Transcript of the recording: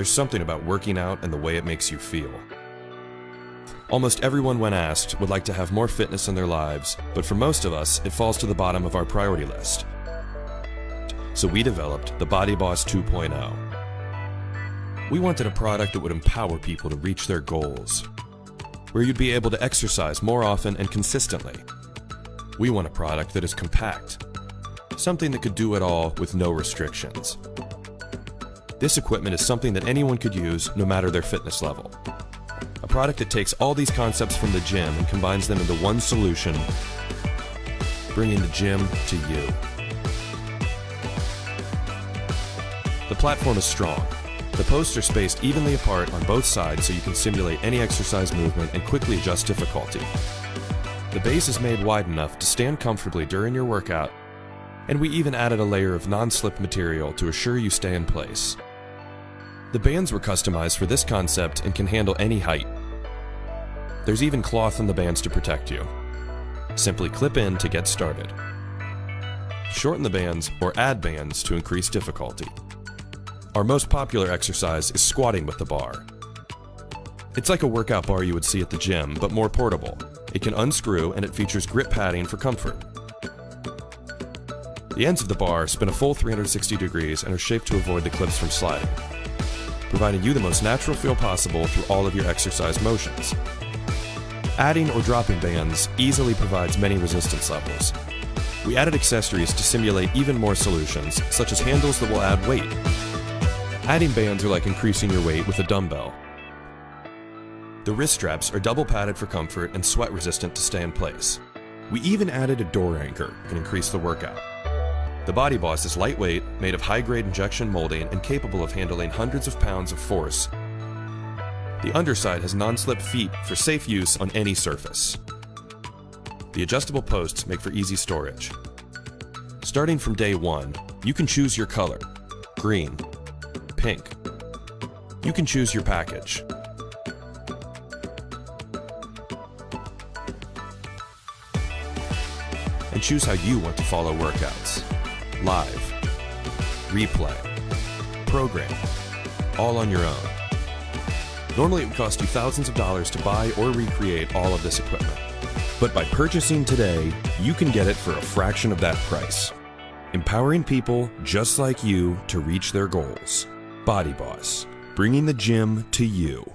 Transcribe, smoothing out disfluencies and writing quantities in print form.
There's something about working out and the way it makes you feel. Almost everyone, when asked, would like to have more fitness in their lives, but for most of us, it falls to the bottom of our priority list. So we developed the Body Boss 2.0. We wanted a product that would empower people to reach their goals, where you'd be able to exercise more often and consistently. We want a product that is compact, something that could do it all with no restrictions. This equipment is something that anyone could use, no matter their fitness level. A product that takes all these concepts from the gym and combines them into one solution, bringing the gym to you. The platform is strong. The posts are spaced evenly apart on both sides so you can simulate any exercise movement and quickly adjust difficulty. The base is made wide enough to stand comfortably during your workout, and we even added a layer of non-slip material to assure you stay in place. The bands were customized for this concept and can handle any height. There's even cloth in the bands to protect you. Simply clip in to get started. Shorten the bands or add bands to increase difficulty. Our most popular exercise is squatting with the bar. It's like a workout bar you would see at the gym, but more portable. It can unscrew and it features grip padding for comfort. The ends of the bar spin a full 360 degrees and are shaped to avoid the clips from sliding, providing you the most natural feel possible through all of your exercise motions. Adding or dropping bands easily provides many resistance levels. We added accessories to simulate even more solutions, such as handles that will add weight. Adding bands are like increasing your weight with a dumbbell. The wrist straps are double padded for comfort and sweat resistant to stay in place. We even added a door anchor and increase the workout. The Body Boss is lightweight, made of high-grade injection molding and capable of handling hundreds of pounds of force. The underside has non-slip feet for safe use on any surface. The adjustable posts make for easy storage. Starting from day one, you can choose your color: green, pink. You can choose your package. And choose how you want to follow workouts: live, replay, program, all on your own. Normally it would cost you thousands of dollars to buy or recreate all of this equipment. But by purchasing today, you can get it for a fraction of that price. Empowering people just like you to reach their goals. Body Boss, bringing the gym to you.